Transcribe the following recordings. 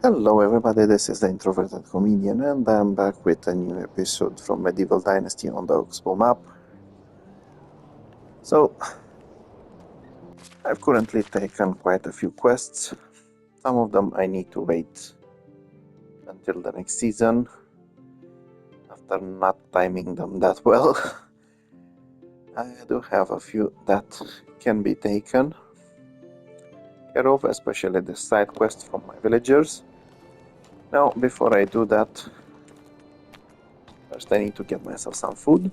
Hello everybody, this is the Introverted Comedian and I'm back with a new episode from Medieval Dynasty on the Oxbow Map. So, I've currently taken quite a few quests. Some of them I need to wait until the next season, after not timing them that well. I do have a few that can be taken care of, especially the side quests from my villagers. Now, before I do that, first I need to get myself some food.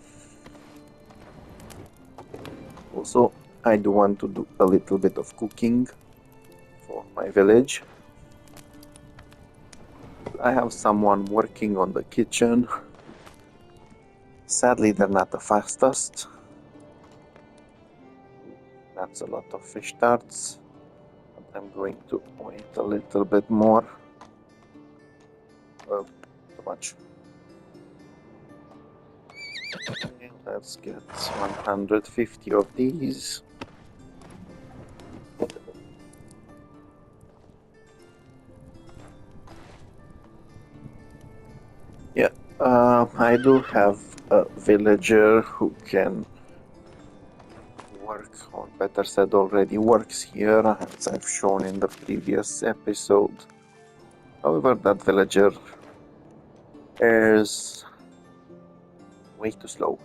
Also, I do want to do a little bit of cooking for my village. I have someone working on the kitchen. Sadly, they're not the fastest. That's a lot of fish tarts. But I'm going to wait a little bit more. Well, too much. Okay, let's get 150 of these. Yeah, I do have a villager who can work, or better said, already works here, as I've shown in the previous episode. However, that villager is way too slow.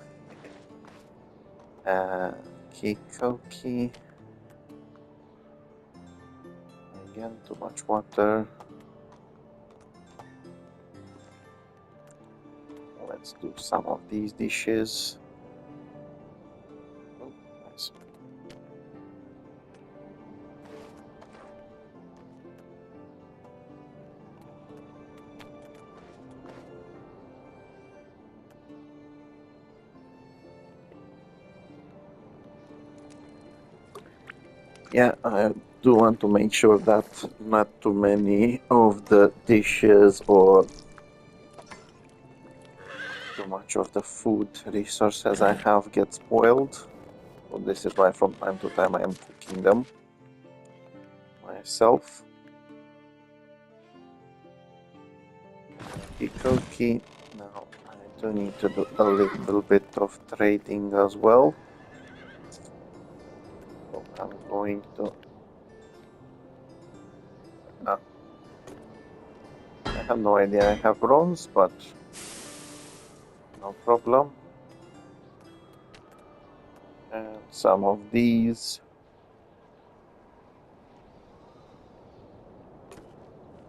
Kikoki. Again, too much water. Let's do some of these dishes. Oh, nice. Yeah, I do want to make sure that not too many of the dishes or too much of the food resources I have get spoiled. So this is why from time to time I am cooking them myself. Kikoki. Now I do need to do a little bit of trading as well. So I'm going to... I have no idea I have bronze, but no problem. And some of these.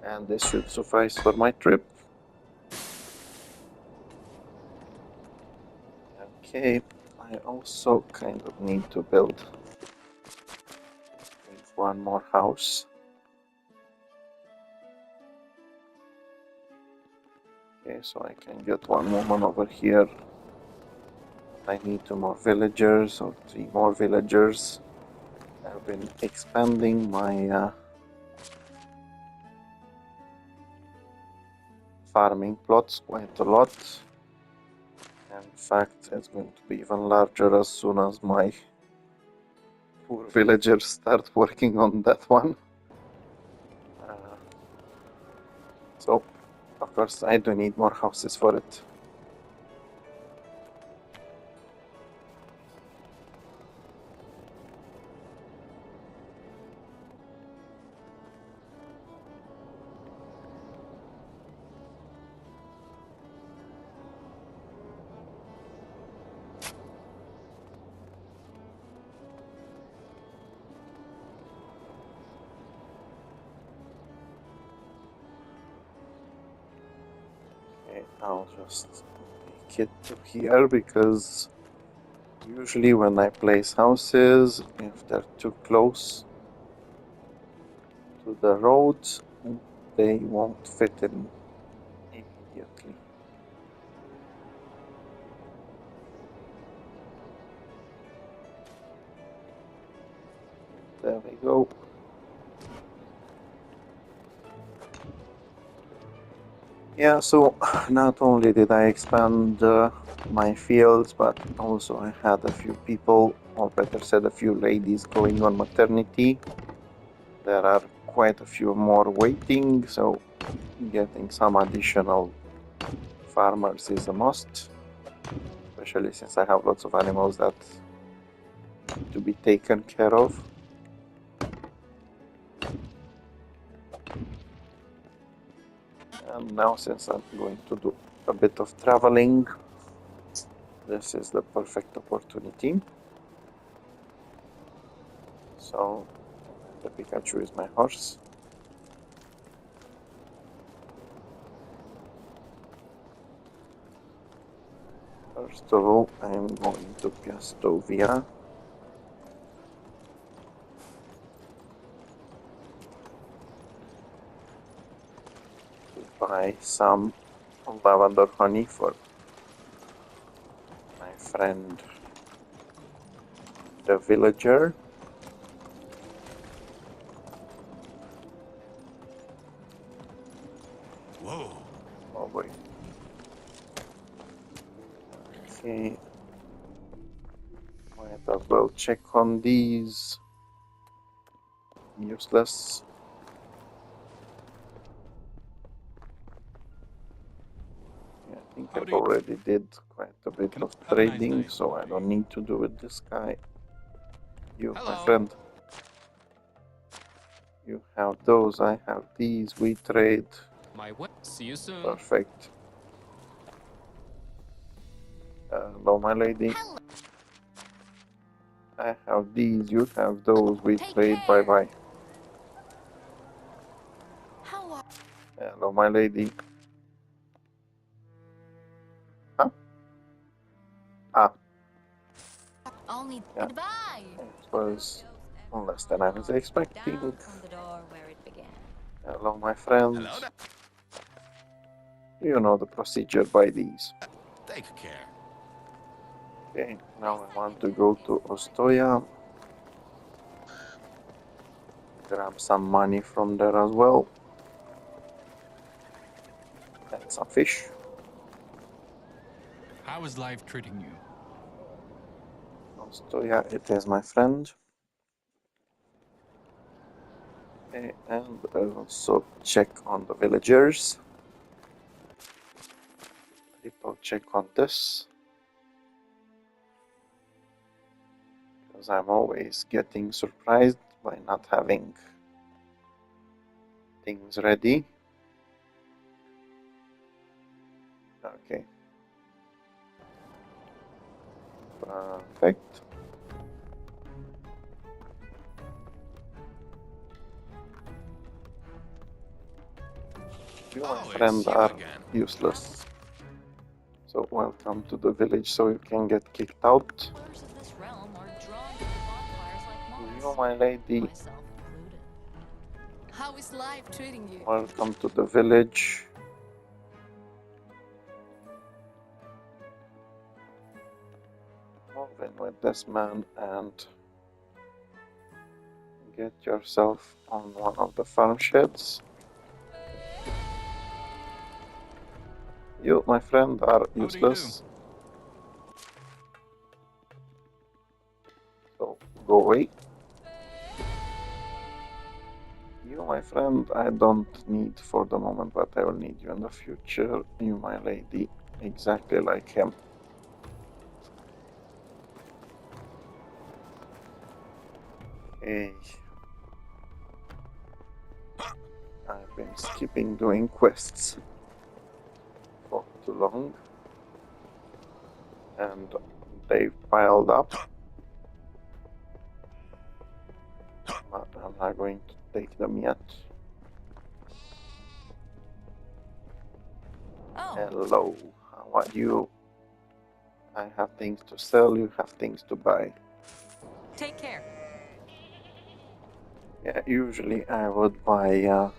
And this should suffice for my trip. Okay, I also kind of need to build one more house. Okay, so I can get one woman over here. I need 2 more villagers or 3 more villagers. I've been expanding my farming plots quite a lot. In fact, it's going to be even larger as soon as my poor villagers start working on that one. So, of course, I do need more houses for it. I'll just make it to here because usually when I place houses, if they're too close to the road, they won't fit in immediately. There we go. Yeah, so not only did I expand my fields, but also I had a few people, or better said, a few ladies going on maternity. There are quite a few more waiting, so getting some additional farmers is a must, especially since I have lots of animals that need to be taken care of. And now, since I'm going to do a bit of traveling, this is the perfect opportunity. So the Pikachu is my horse. First of all, I'm going to Piastovia. To buy some lavender honey for my friend the villager. Whoa. Oh boy. Okay. Might as well check on these. Useless. Yeah, I think I already did quite a bit of trading, so I don't need to do with this guy. You, my friend. You have those, I have these, we trade. My what? See you soon. Perfect. Hello, my lady. Hello. I have these, you have those, we trade, bye bye. How are Hello, my lady. Huh? Ah, only yeah. goodbye? It was less than I was expecting. Down from the door where it began. Hello, my friends. You know the procedure by these. Take care. Okay, now I want to go to Ostoya. Grab some money from there as well. And some fish. How is life treating you? Ostoya, it is my friend. Okay, and also check on the villagers. Triple check on this. Because I'm always getting surprised by not having things ready. Okay. Perfect. You, my friend, are useless. So welcome to the village so you can get kicked out. Rulers of this realm are drawn to the bonfires like You, moths, my lady, myself included. How is life treating you? welcome to the village. Move in with this man and get yourself on one of the farm sheds. You, my friend, are useless. So go away. You, my friend, I don't need for the moment, but I will need you in the future. You, my lady, exactly like him. Okay. I've been skipping doing quests for too long, and they've piled up. But I'm not going to take them yet. Oh, Hello, how are you? I have things to sell, you have things to buy. take care. Yeah, usually I would buy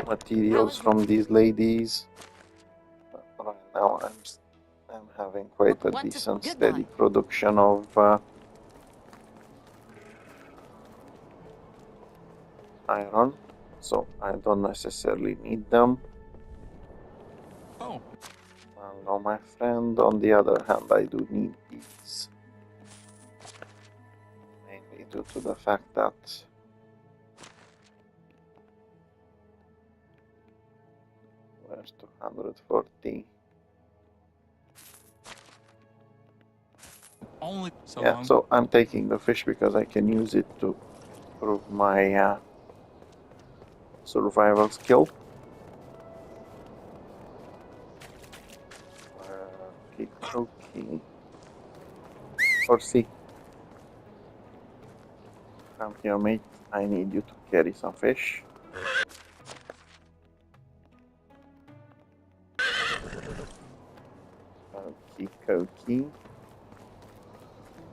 materials from these ladies. But right now I'm having quite a decent steady production of iron, so I don't necessarily need them. Oh. Well, no, my friend, on the other hand, I do need these. Mainly due to the fact that There's 240. Only so Yeah, long. so I'm taking the fish because I can use it to improve my survival skill. Okay. Horsey, come here, mate. I need you to carry some fish. Okay.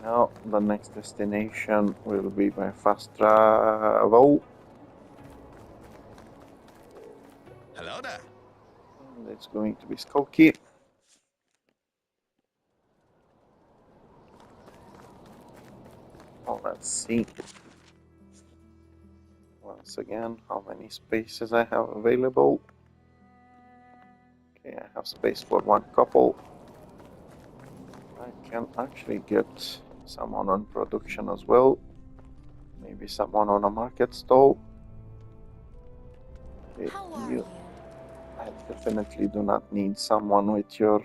Now the next destination will be by fast travel. Hello there. And it's going to be Skokie. Oh, let's see. Once again, how many spaces I have available. Okay, I have space for one couple. I can actually get someone on production as well. Maybe someone on a market stall. Okay, How are you? I definitely do not need someone with your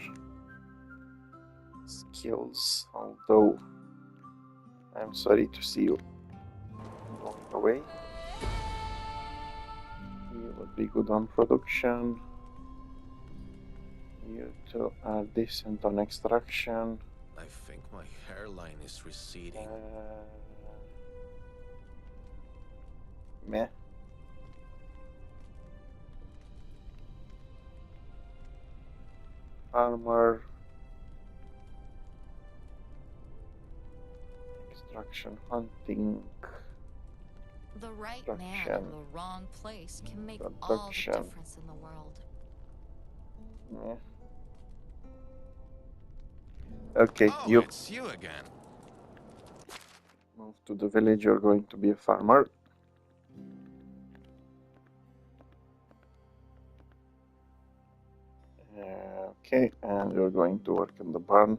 skills, although I'm sorry to see you going away. You would be good on production. You two are decent on extraction. I think my hairline is receding. Meh. Armor. Extraction, hunting. The right man in Production. the wrong place can make all the Production. difference in the world. Meh. Okay, Oh, you it's you again. move to the village. You're going to be a farmer. Okay, and you're going to work in the barn.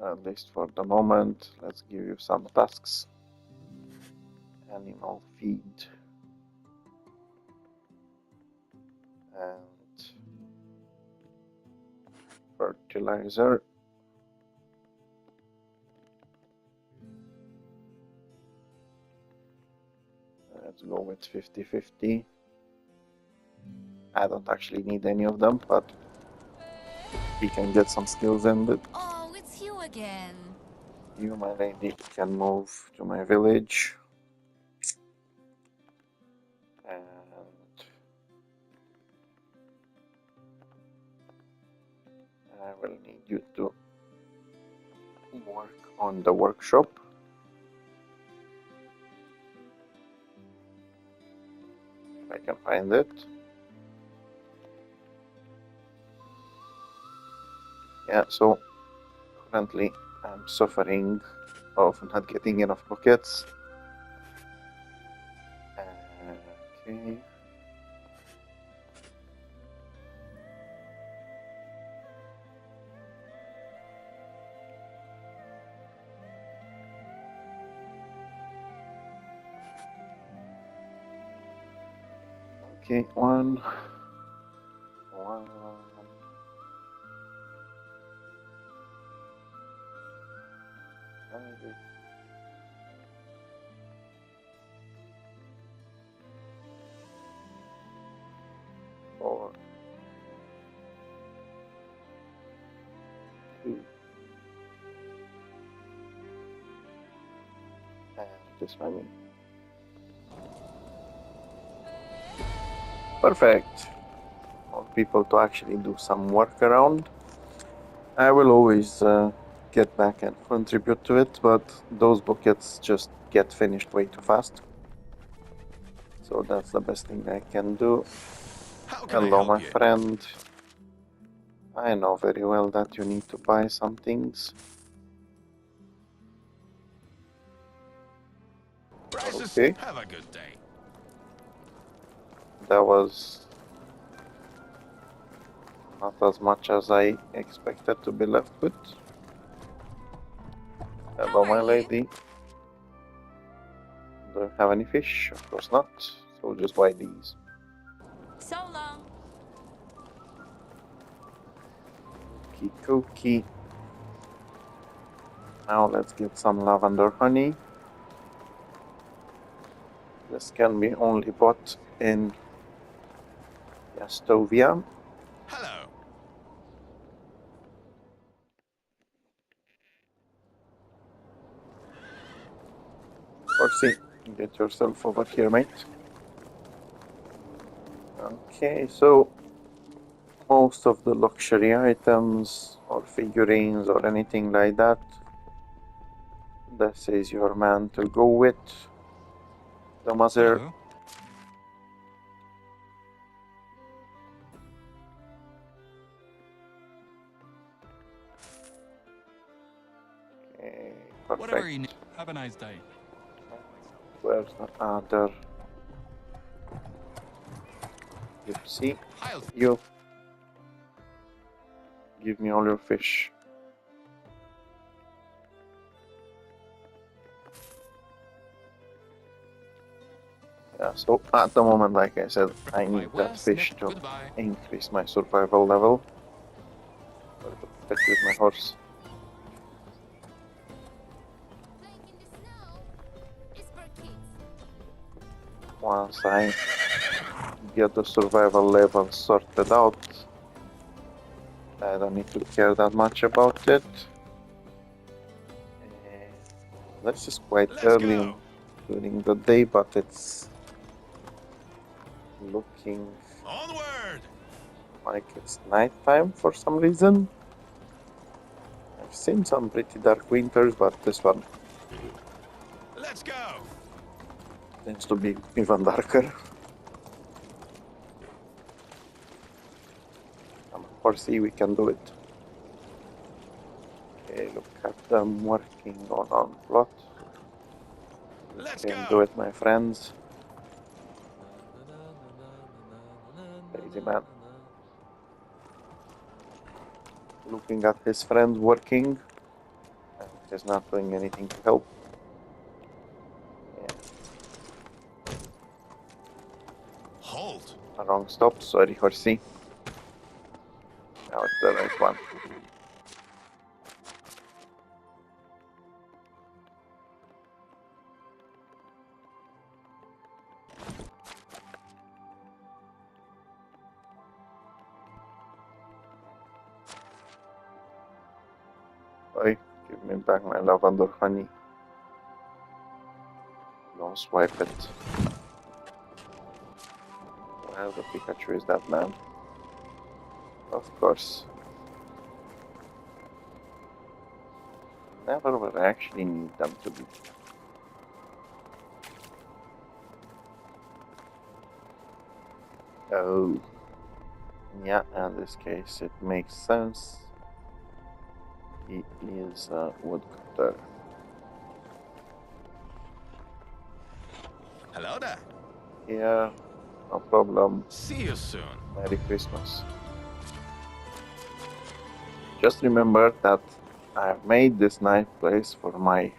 At least for the moment. Let's give you some tasks. Animal feed. And fertilizer. Let's go with 50-50. I don't actually need any of them, but we can get some skills in it. Oh, it's you again. You, my lady, can move to my village. And I will need you to work on the workshop. If I can find it. Yeah, so currently I'm suffering of not getting enough buckets. Okay. Okay, one. Four. Two. And this one. Perfect. Want people to actually do some work around. I will always get back and contribute to it, but those buckets just get finished way too fast. So that's the best thing I can do. How can I Hello, help my you? friend. I know very well that you need to buy some things. Prices. Okay. Have a good day. That was not as much as I expected to be left with. Hello, How my are you? lady. Do you have any fish? Of course not. So just buy these. So long. Okie dokie. Now let's get some lavender honey. This can be only bought in Yastovia. Hello. Horsey, get yourself over here, mate. Okay, so most of the luxury items or figurines or anything like that, this is your man to go with. The mother. Hello. Okay, Whatever perfect. you need. Have a nice day. Where's the other? Gypsy. I'll You give me all your fish. Yeah, so at the moment, like I said, I My need that West, fish to goodbye. increase my survival level. Or to fit with my horse. Playing in the snow is for kids. Once I get the survival level sorted out, I don't need to care that much about it. This is quite let's early go. during the day, but it's looking Onward. like it's nighttime for some reason. I've seen some pretty dark winters, but this one Let's go. seems to be even darker. Horsey, we can do it. Okay, look at them working on plot. You Let's can go. do it, my friends. Crazy man. Looking at his friend working, and he's not doing anything to help. Yeah, Halt. a wrong stop. Sorry, Horsey. Now it's the right one. Oi, give me back my lavender honey. Don't swipe it. Where the Pikachu is that man? Of course. Never will actually need them to be. Oh. Yeah, in this case it makes sense. He is a woodcutter. Hello there. Yeah, no problem. See you soon. Merry Christmas. Just remember that I've made this nice place for my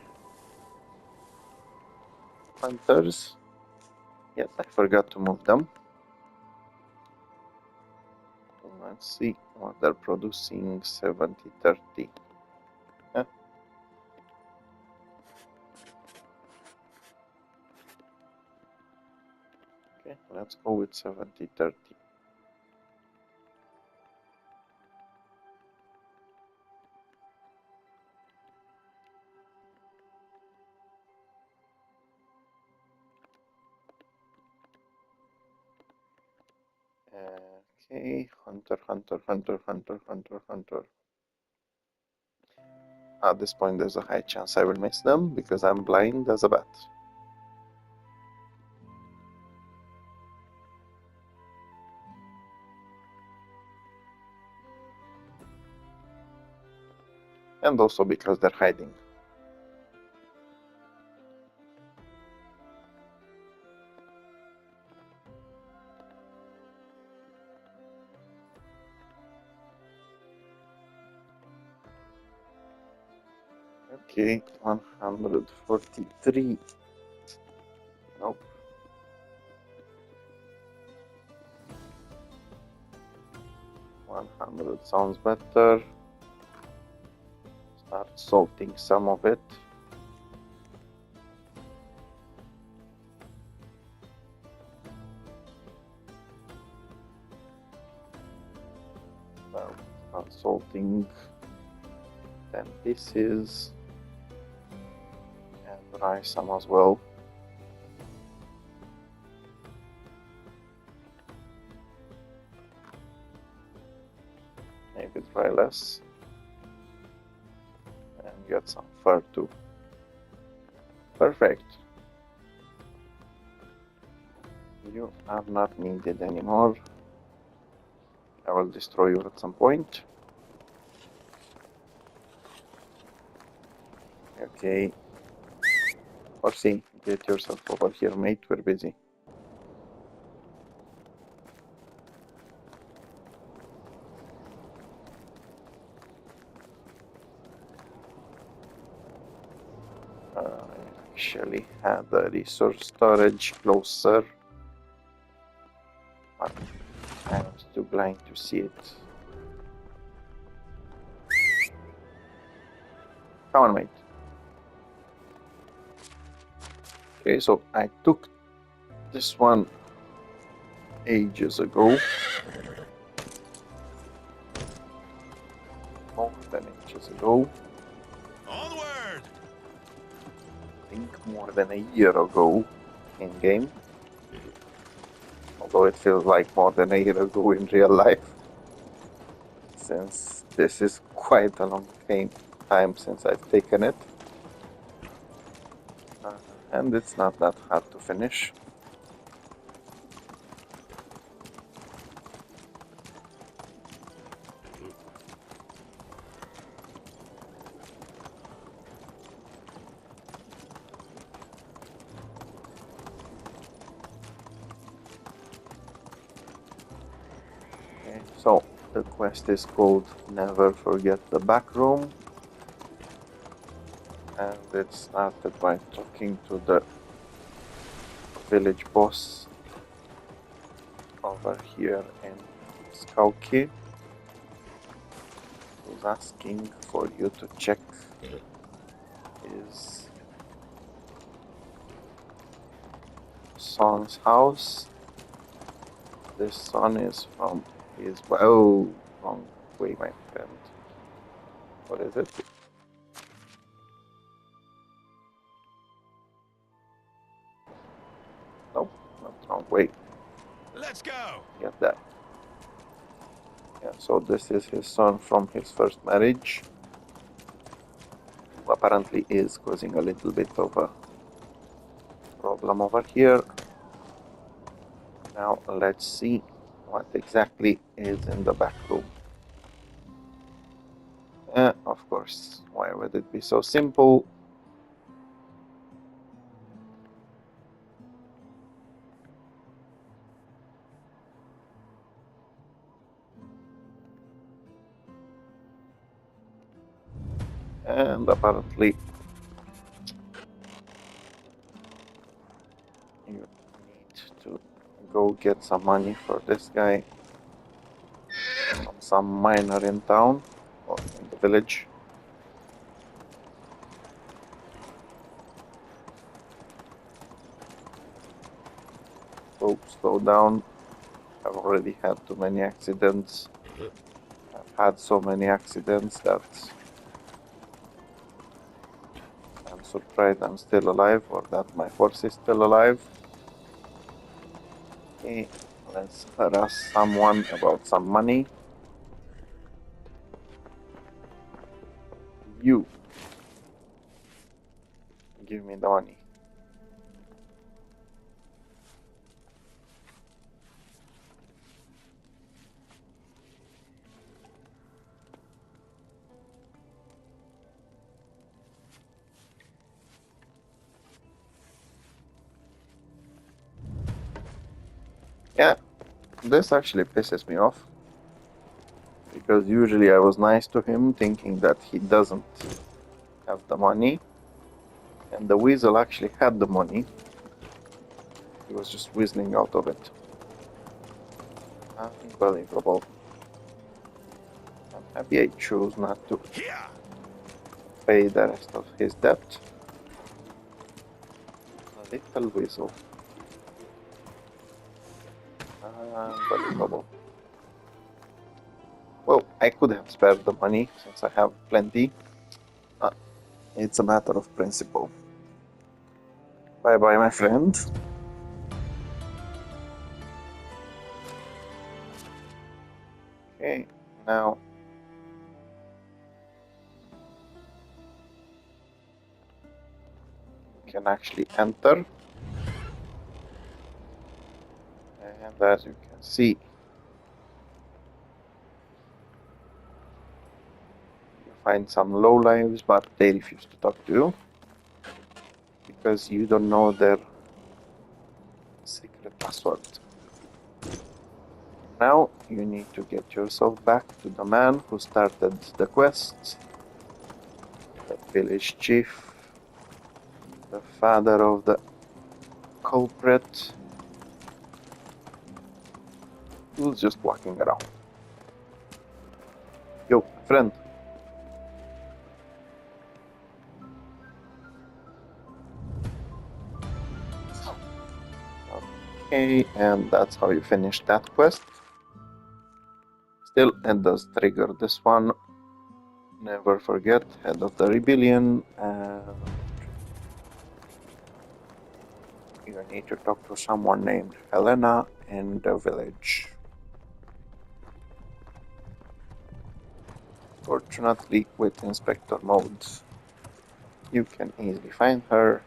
hunters. Yes, I forgot to move them. Let's see what they're producing. 70-30. Huh? Okay, let's go with 70-30. Okay, hunter, hunter, hunter, hunter, hunter, hunter. At this point, there's a high chance I will miss them because I'm blind as a bat. And also because they're hiding. Okay, 143. Nope. 100 sounds better. Start salting some of it. Start salting 10 pieces and dry some as well. Maybe dry less. And get some fur too. Perfect. You are not needed anymore. I will destroy you at some point. Okay. Horsey, get yourself over here, mate. We're busy. I actually had a resource storage closer, but I was too blind to see it. Come on, mate. Okay, so I took this one ages ago. More than ages ago. Onward! I think more than a year ago in game. Although it feels like more than a year ago in real life. Since this is quite a long time since I've taken it. And it's not that hard to finish. Okay, so the quest is called Never Forget the Back Room. And it started by talking to the village boss over here in Skauki, who's asking for you to check his son's house. This son is from his... Oh, wrong way, my friend. What is it? Nope, not wrong way. Let's go! Get that. Yeah, so this is his son from his first marriage, who apparently is causing a little bit of a problem over here. Now let's see what exactly is in the back room. Of course, why would it be so simple? And apparently you need to go get some money for this guy from some miner in town or in the village. So slow down. I've already had too many accidents. I've had so many accidents that I'm surprised I'm still alive, or that my horse is still alive. Okay, let's harass someone about some money. You give me the money. Yeah, this actually pisses me off, because usually I was nice to him thinking that he doesn't have the money, and the weasel actually had the money. He was just whistling out of it. Unbelievable. I'm happy I chose not to Here! pay the rest of his debt. A little weasel. Unbelievable. Well, I could have spared the money since I have plenty. It's a matter of principle. Bye bye, my friend. Okay, now you can actually enter. And as you can see, you find some lowlives, but they refuse to talk to you because you don't know their secret password. Now you need to get yourself back to the man who started the quest, the village chief, the father of the culprit, who's just walking around. Yo, friend. Okay, and that's how you finish that quest. Still, it does trigger this one. Never forget, head of the rebellion, and you need to talk to someone named Helena in the village. Fortunately, with Inspector mode, you can easily find her.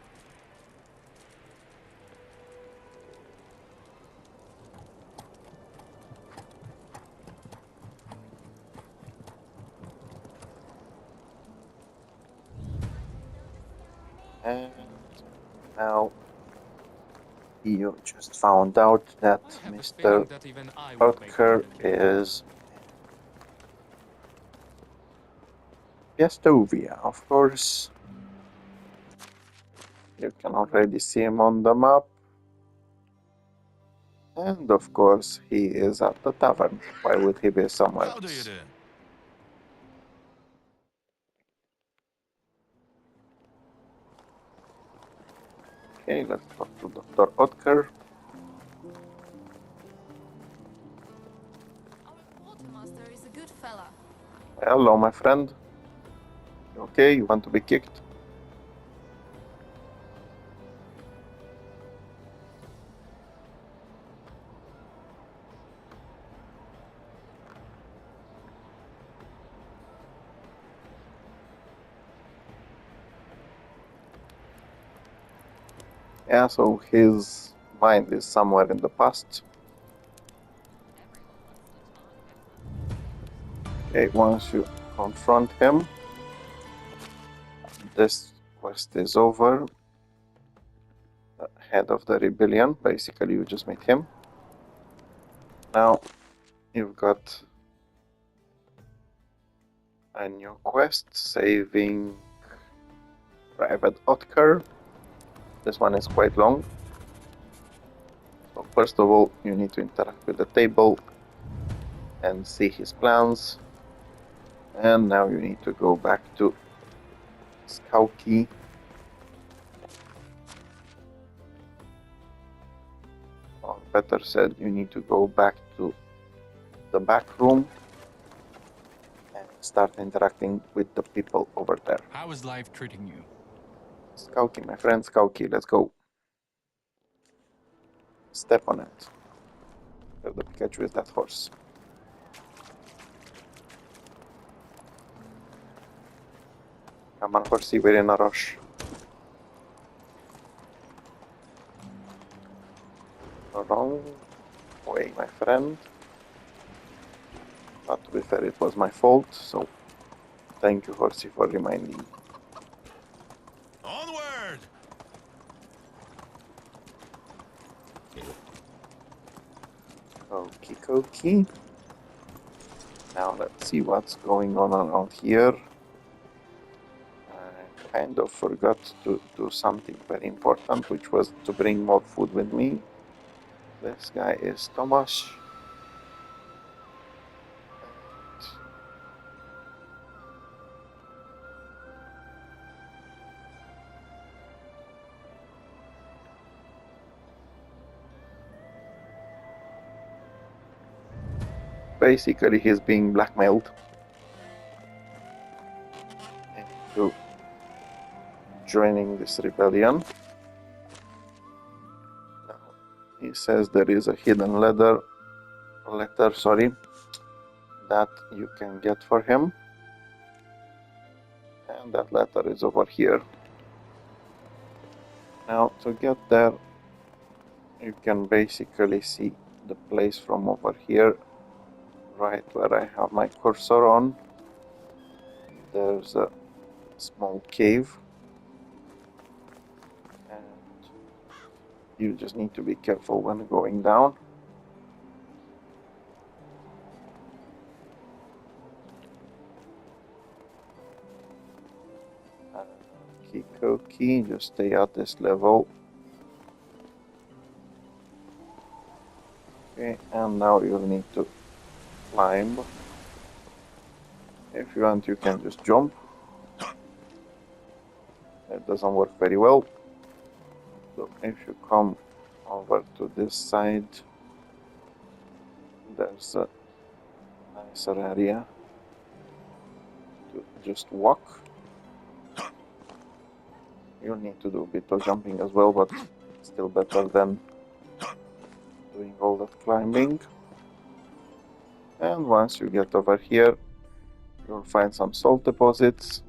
And now you just found out that Mr. Oetker is Piastovia, of course. You can already see him on the map. And of course, he is at the tavern. Why would he be somewhere How do you else? do? Okay, let's talk to Dr. Oetker. Our quartermaster is a good fella. Hello, my friend. You okay? You want to be kicked? Yeah, so his mind is somewhere in the past. Okay, once you confront him, this quest is over. The head of the rebellion, basically you just meet him. Now you've got a new quest, saving Private Oetker. This one is quite long. So first of all, you need to interact with the table and see his plans. And now you need to go back to Skauki. Or better said, you need to go back to the back room and start interacting with the people over there. How is life treating you? Skauki, my friend, Skauki, let's go. Step on it. The Pikachu is that horse. Come on, horsey, we're in a rush. Wrong way, my friend. But to be fair, it was my fault, so thank you, horsey, for reminding me. Onward! Okie dokie. Now let's see what's going on around here. I kind of forgot to do something very important, which was to bring more food with me. This guy is Thomas. basically he's being blackmailed into joining this rebellion. Now, he says there is a hidden letter, that you can get for him, and that letter is over here. Now, to get there, you can basically see the place from over here, right where I have my cursor on. There's a small cave, and you just need to be careful when going down. Key, just stay at this level. Okay, and now you'll need to climb. If you want, you can just jump. It doesn't work very well. So if you come over to this side, there's a nicer area to just walk. You'll need to do a bit of jumping as well, but still better than doing all that climbing. And once you get over here, you'll find some salt deposits,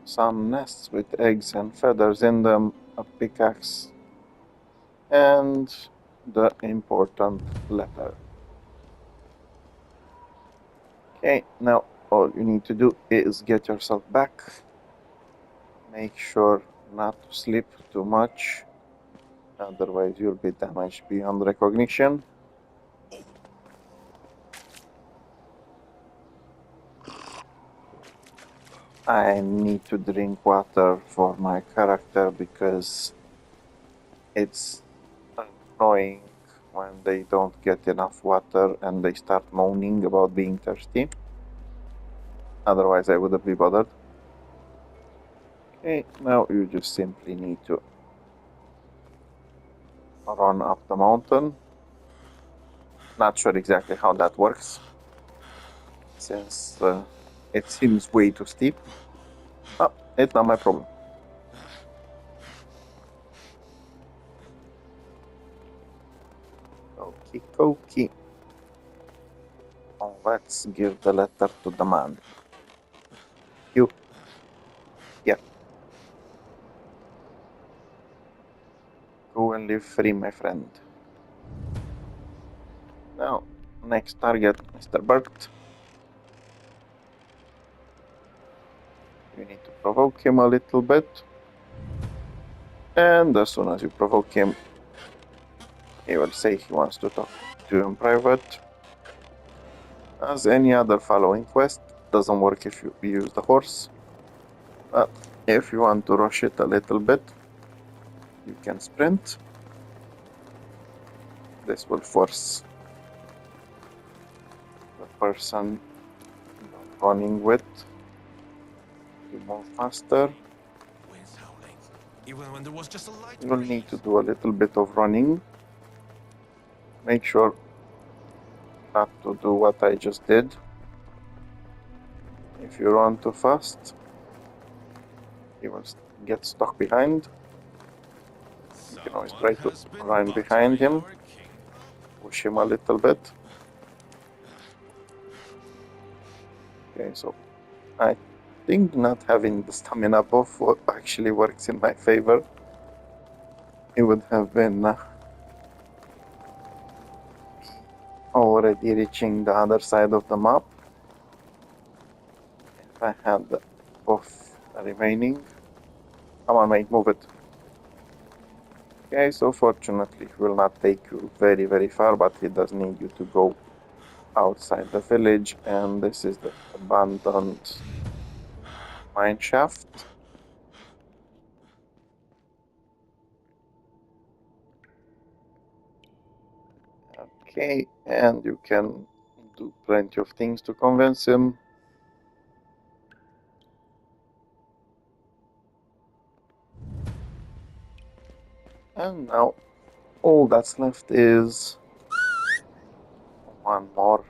some nests with eggs and feathers in them, a pickaxe, and the important letter. Okay, now all you need to do is get yourself back. Make sure not to slip too much, otherwise you'll be damaged beyond recognition. I need to drink water for my character because it's annoying when they don't get enough water and they start moaning about being thirsty. Otherwise I wouldn't be bothered. Okay, now you just simply need to run up the mountain. Not sure exactly how that works, since it seems way too steep. Oh, it's not my problem. Okie dokie. Let's give the letter to the man. You. Yeah. Go and live free, my friend. Now, next target, Mr. Burt. You need to provoke him a little bit. And as soon as you provoke him, he will say he wants to talk to you in private. As any other following quest, doesn't work if you use the horse. But if you want to rush it a little bit, you can sprint. This will force the person you're running with to move faster. Wind's howling, even when there was just a light You will breeze. need to do a little bit of running. Make sure not to do what I just did. If you run too fast, you will get stuck behind. You can always try to run behind him, push him a little bit. Okay, so I think not having the stamina buff actually works in my favor. It would have been already reaching the other side of the map if I had the buff remaining. Come on, mate, move it. Okay, so fortunately it will not take you very, very far, but it does need you to go outside the village, and this is the abandoned mine shaft. Okay, and you can do plenty of things to convince him. And now all that's left is one more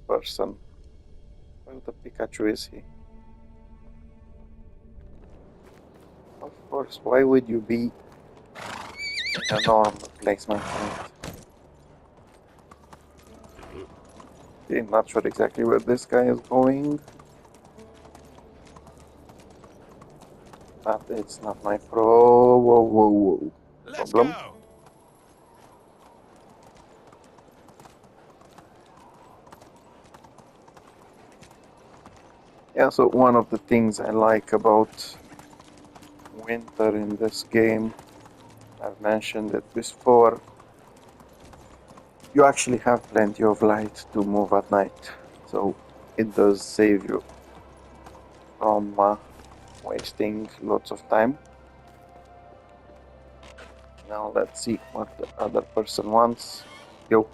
person. Where the Pikachu is he? Of course, why would you be in a normal place, my friend? Okay, not sure exactly where this guy is going. But it's not my whoa. Let's Problem. go. Yeah, so one of the things I like about winter in this game, I've mentioned it before, you actually have plenty of light to move at night. So it does save you from wasting lots of time. Now let's see what the other person wants. Yo.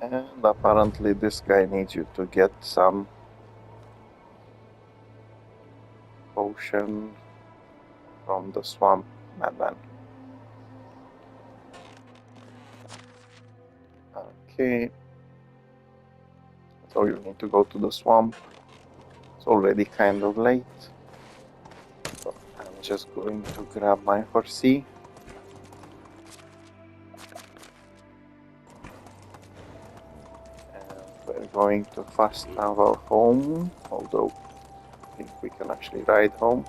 And apparently this guy needs you to get some potion from the swamp madman. Okay, so you need to go to the swamp. It's already kind of late. So I'm just going to grab my horsey. And we're going to fast travel home, although I think we can actually ride home.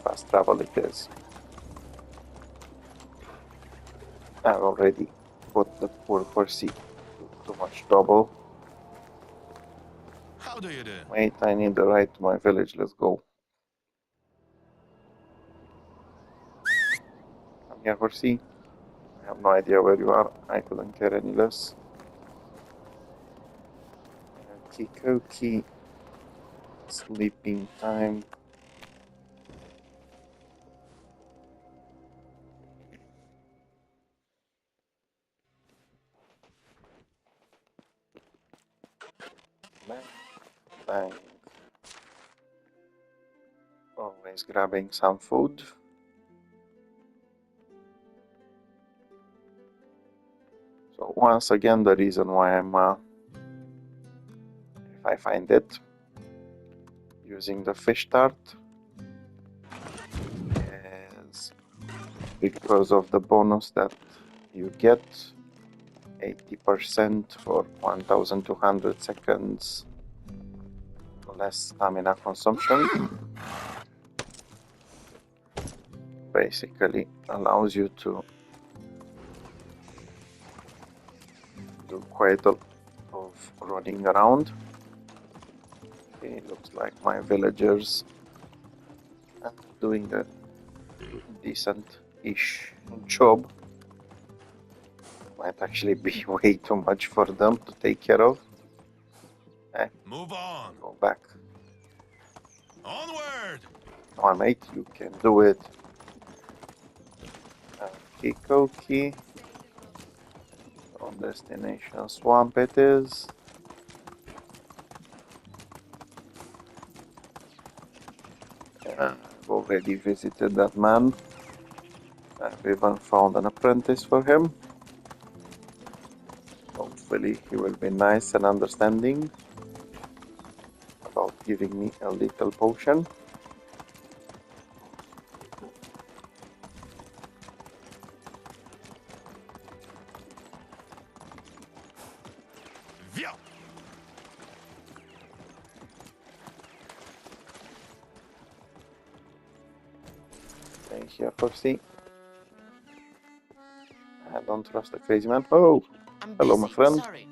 Fast travel it is. I've already put the poor horsey through too much trouble. How do you do? Wait, I need the ride to my village. Let's go. Come here, horsey. I have no idea where you are. I couldn't care any less. Okie sleeping time. Bang, bang. Always grabbing some food. So once again, the reason why I'm, if I find it, using the fish tart is because of the bonus that you get, 80% for 1200 seconds less stamina consumption. Basically allows you to do quite a lot of running around. Okay, looks like my villagers are doing a decent-ish job. Might actually be way too much for them to take care of. Move on. Go back. Onward. Come on, mate, you can do it. Okie on destination swamp it is. I've already visited that man. I've even found an apprentice for him. Hopefully he will be nice and understanding about giving me a little potion. Via. Stay here, Percy. I don't trust the crazy man. Oh, I'm hello, busy. my friend. Sorry.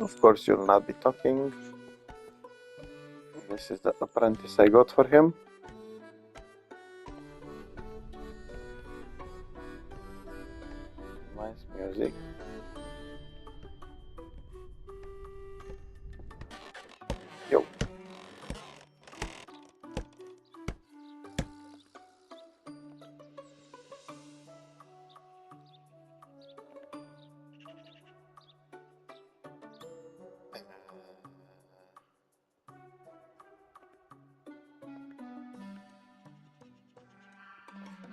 Of course, you'll not be talking. This is the apprentice I got for him. Nice music. Yo.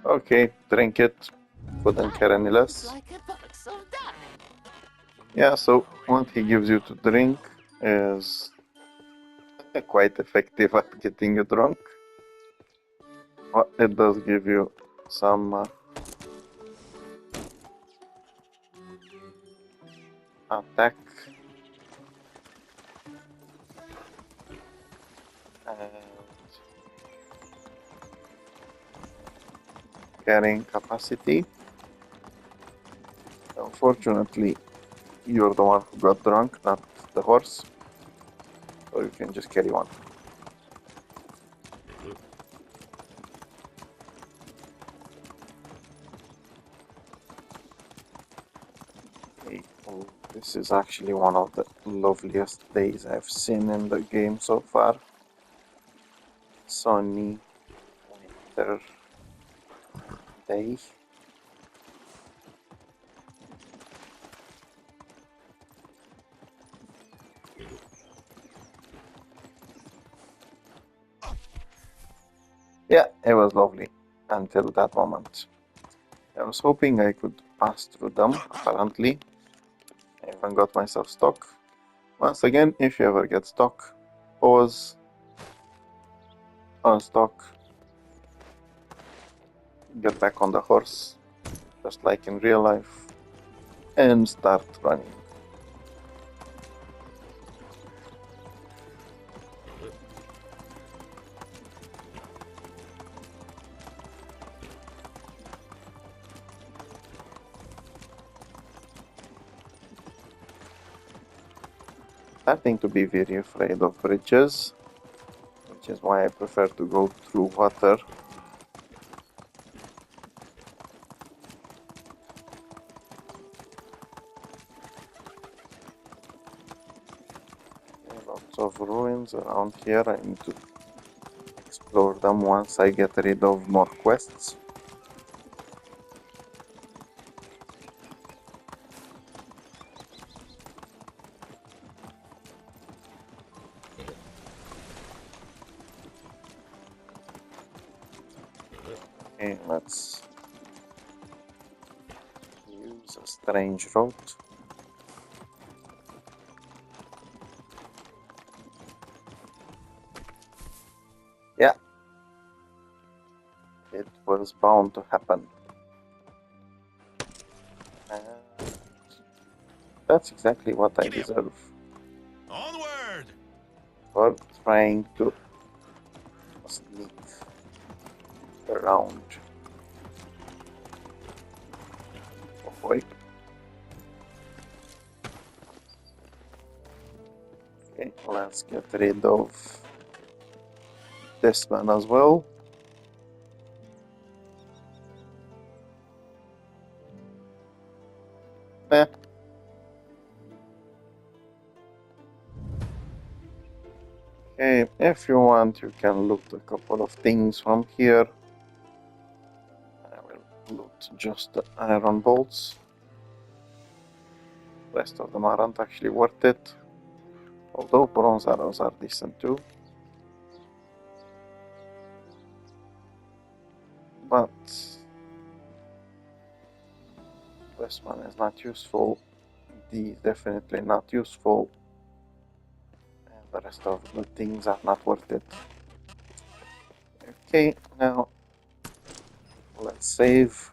Okay, drink it. Couldn't care any It's less. like a box of dye. Yeah, so what he gives you to drink is quite effective at getting you drunk. But it does give you some attack and carrying capacity. Unfortunately, you're the one who got drunk, not the horse. So you can just carry one. Okay. Oh, this is actually one of the loveliest days I've seen in the game so far. Sunny winter day. Yeah, it was lovely until that moment. I was hoping I could pass through them, apparently. I even got myself stuck. Once again, if you ever get stuck, pause, unstuck, get back on the horse, just like in real life, and start running. Starting to be very afraid of bridges, which is why I prefer to go through water. Lots of ruins around here. I need to explore them once I get rid of more quests. Okay, let's use a strange road. Yeah, it was bound to happen. And that's exactly what I deserve Onward! for trying to sneak around. Oh boy. Okay, let's get rid of this man as well. Eh. Okay, if you want, you can loot a couple of things from here. I will loot just the iron bolts. Rest of them aren't actually worth it. Although bronze arrows are decent too. But this one is not useful. D is definitely not useful. And the rest of the things are not worth it. Okay, now let's save.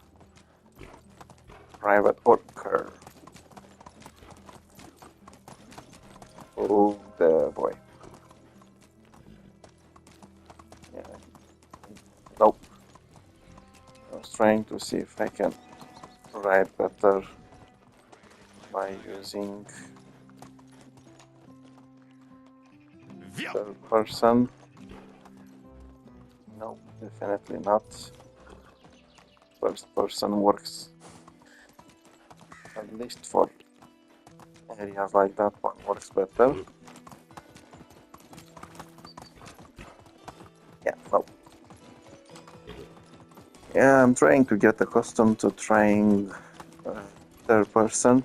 Private worker. Oh, the boy. Yeah. Nope. I was trying to see if I can ride better by using third person. No, definitely not. First person works, at least for areas like that one works better. Yeah, no. Yeah, I'm trying to get accustomed to trying third person.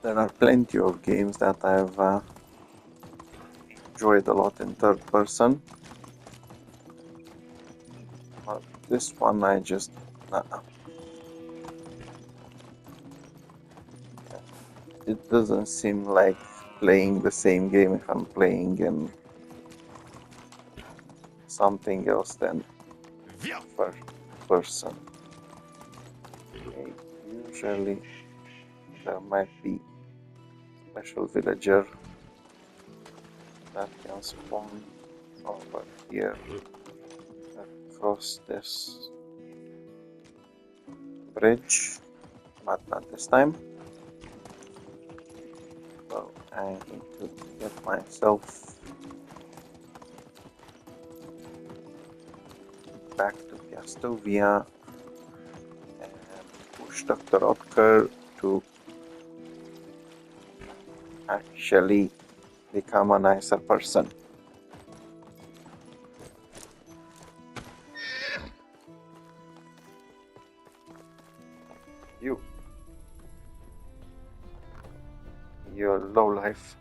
There are plenty of games that I've enjoyed a lot in third person. But This one I just... It doesn't seem like playing the same game if I'm playing in something else than first person. Okay, usually there might be special villager that can spawn over here across this bridge, but not this time. So I need to get myself back to Piastovia and push Dr. Otker to actually become a nicer person. You're low life.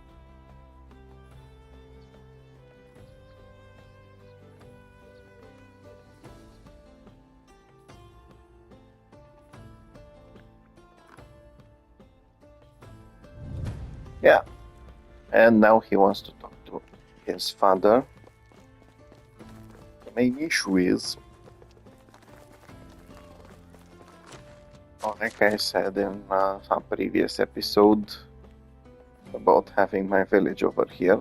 Yeah, and now he wants to talk to his father. The main issue is, like I said in some previous episode about having my village over here,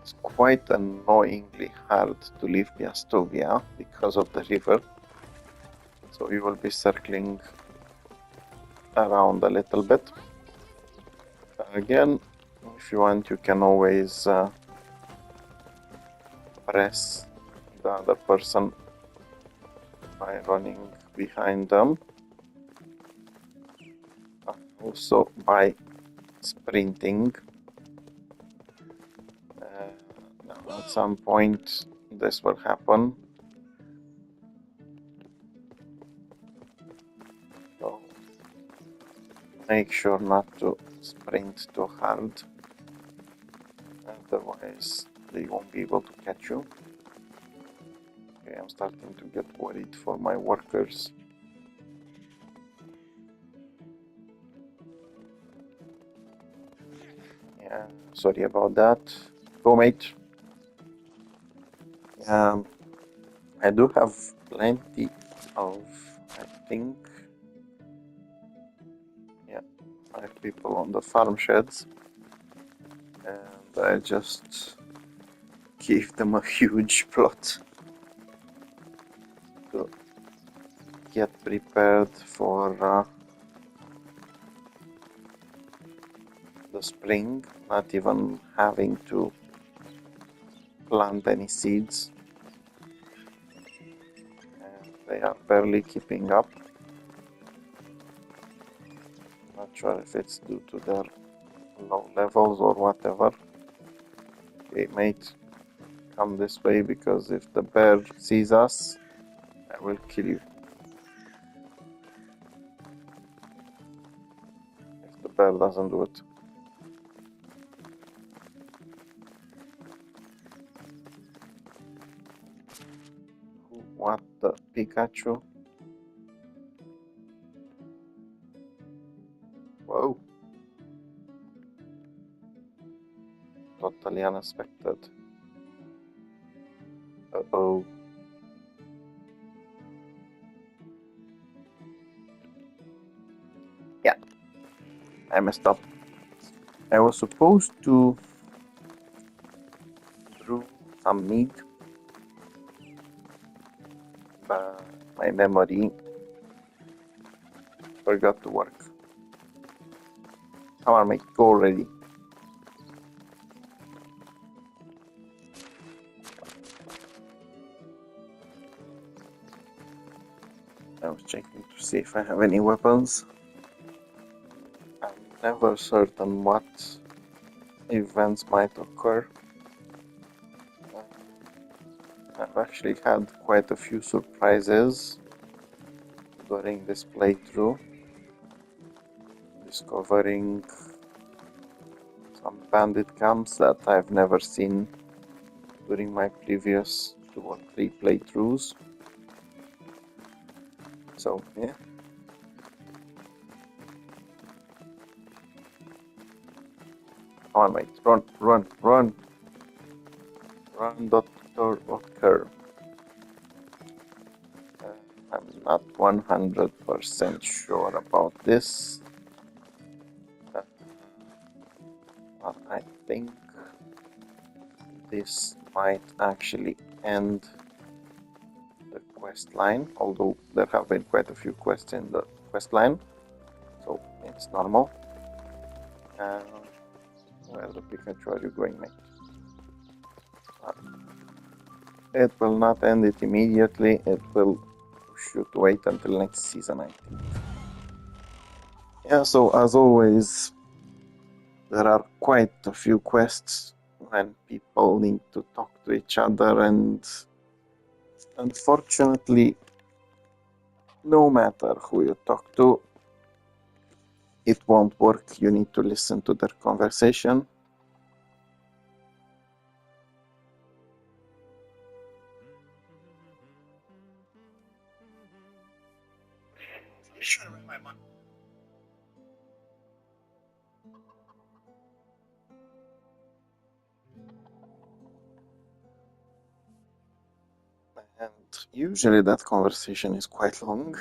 it's quite annoyingly hard to leave Piastovia because of the river. So we will be circling around a little bit. Again, if you want, you can always press the other person by running behind them. Also by sprinting. At some point this will happen. So make sure not to sprint too hard, otherwise they won't be able to catch you. Okay, I'm starting to get worried for my workers. Yeah, sorry about that. Go, mate. I do have plenty of, I think, 5 people on the farm sheds, and I just gave them a huge plot to get prepared for the spring, not even having to plant any seeds, and they are barely keeping up. Not sure if it's due to their low levels or whatever. Okay, mate, come this way, because if the bear sees us, I will kill you. If the bear doesn't do it. What the Pikachu? Whoa. Totally unexpected. Uh-oh. Yeah, I messed up. I was supposed to brew some mead, but my memory forgot to work. Come on, mate, go already. I was checking to see if I have any weapons. I'm never certain what events might occur. I've actually had quite a few surprises during this playthrough, discovering some bandit camps that I've never seen during my previous 2 or 3 playthroughs. So, yeah. Come on, mate. Run, run, run. Run, Dr. Otker. I'm not 100% sure about this. But I think this might actually end the quest line, although there have been quite a few quests in the quest line, so it's normal. Where the Pikachu are you going, mate? It will not end it immediately, it will should wait until next season, I think. Yeah, so as always, there are quite a few quests when people need to talk to each other, and unfortunately, no matter who you talk to, it won't work. You need to listen to their conversation. And usually that conversation is quite long.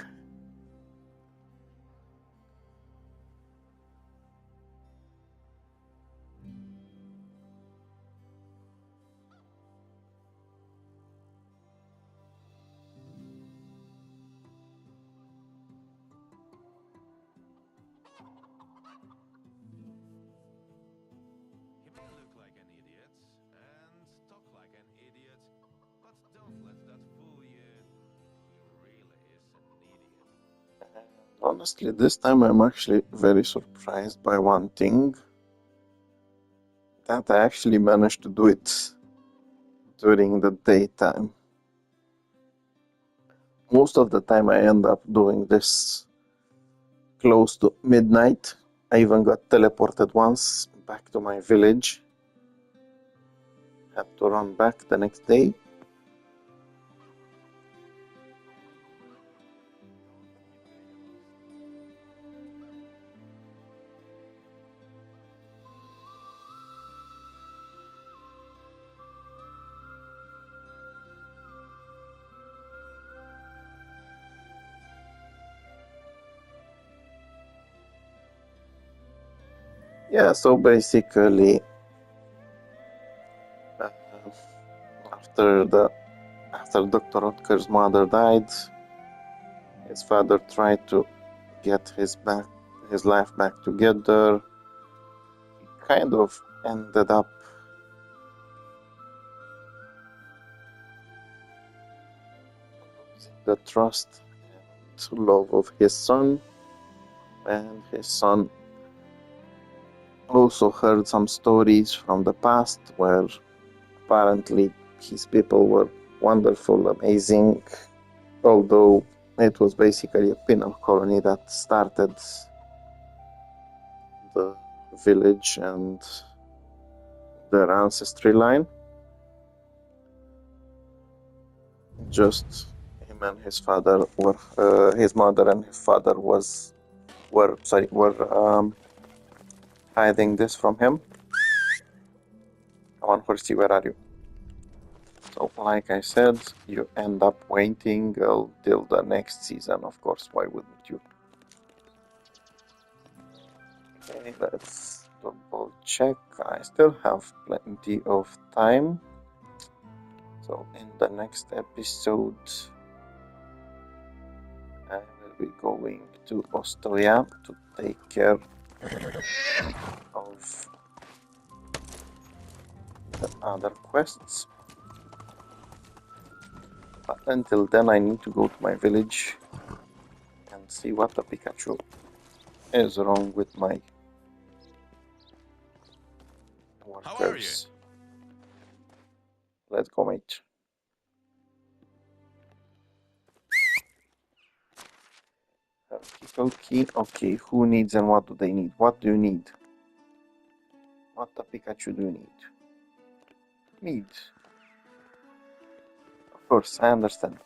He may look like an idiot and talk like an idiot, but don't let that fool you. He really is an idiot. And honestly, this time I'm actually very surprised by one thing, that I actually managed to do it during the daytime. Most of the time I end up doing this close to midnight. I even got teleported once back to my village. Had to run back the next day. Yeah, so basically, uh, after Dr. Otker's mother died, his father tried to get his life back together. He kind of ended up losing the trust and love of his son, and his son also heard some stories from the past where apparently his people were wonderful, amazing, although it was basically a penal colony that started the village and their ancestry line. Just him and his father were, his mother and his father were hiding this from him. Come on, Horsey, where are you? So, like I said, you end up waiting until the next season, of course. Why wouldn't you? Okay, let's double check. I still have plenty of time. So, in the next episode, I will be going to Ostoya to take care of the other quests. But until then, I need to go to my village and see what the Pikachu is wrong with my How are you? workers. Let's go, mate. Okay, okay, who needs and what do they need? What do you need? What the Pikachu do you need? Need. Of course, I understand.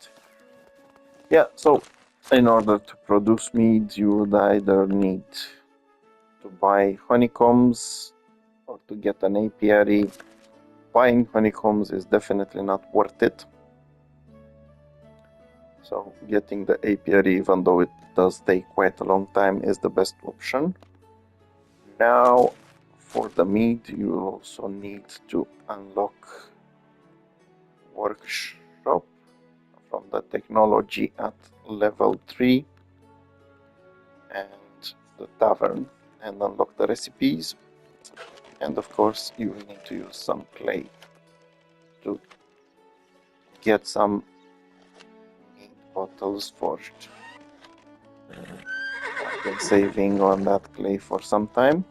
Yeah, so In order to produce mead, you would either need to buy honeycombs or to get an apiary. Buying honeycombs is definitely not worth it. So getting the apiary, even though it does take quite a long time, is the best option. Now, for the mead, you also need to unlock workshop from the technology at level 3 and the tavern and unlock the recipes. And of course, you will need to use some clay to get some mead bottles forged. I've been saving on that clay for some time,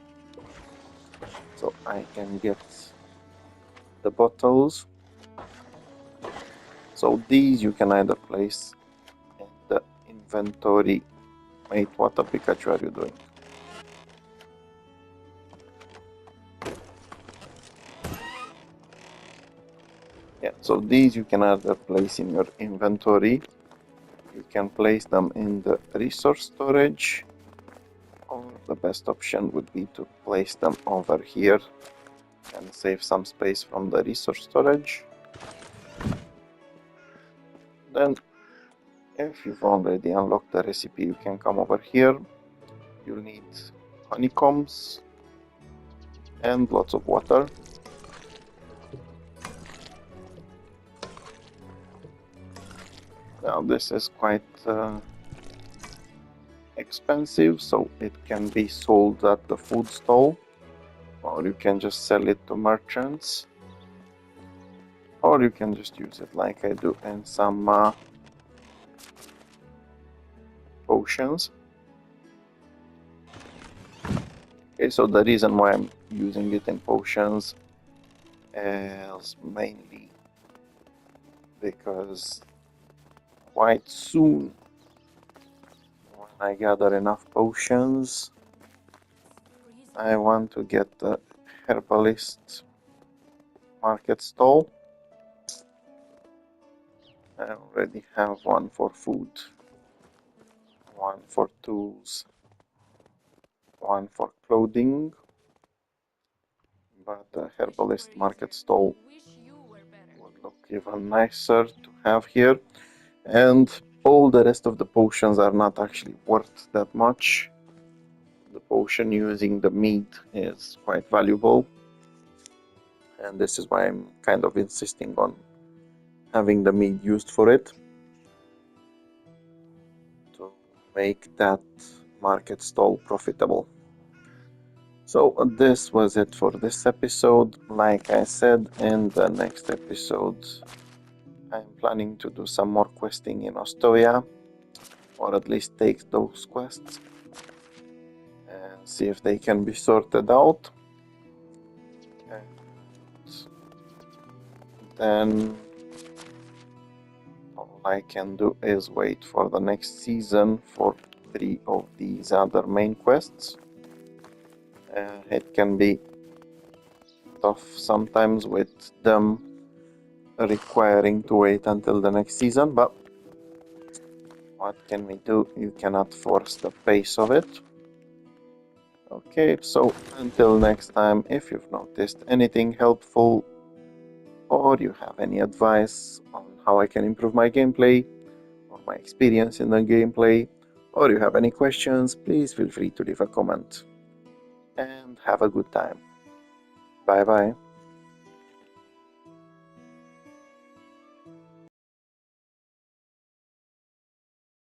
so I can get the bottles. So these you can either place in the inventory. Wait, what the Pikachu are you doing? Yeah, so these you can either place in your inventory, you can place them in the resource storage, or the best option would be to place them over here and save some space from the resource storage. Then, if you've already unlocked the recipe, you can come over here. You'll need honeycombs and lots of water. Now this is quite expensive, so it can be sold at the food stall, or you can just sell it to merchants, or you can just use it like I do in some potions. Okay, so the reason why I'm using it in potions is mainly because quite soon, when I gather enough potions, I want to get the herbalist market stall. I already have one for food, one for tools, one for clothing, but the herbalist market stall would look even nicer to have here. And all the rest of the potions are not actually worth that much. The potion using the mead is quite valuable, and this is why I'm kind of insisting on having the mead used for it, to make that market stall profitable. So this was it for this episode. Like I said, in the next episode I'm planning to do some more questing in Ostoia, or at least take those quests and see if they can be sorted out. And then all I can do is wait for the next season for 3 of these other main quests. It can be tough sometimes with them requiring to wait until the next season, but what can we do? You cannot force the pace of it. Okay, so until next time, if you've noticed anything helpful or you have any advice on how I can improve my gameplay or my experience in the gameplay, or you have any questions, please feel free to leave a comment and have a good time. Bye bye.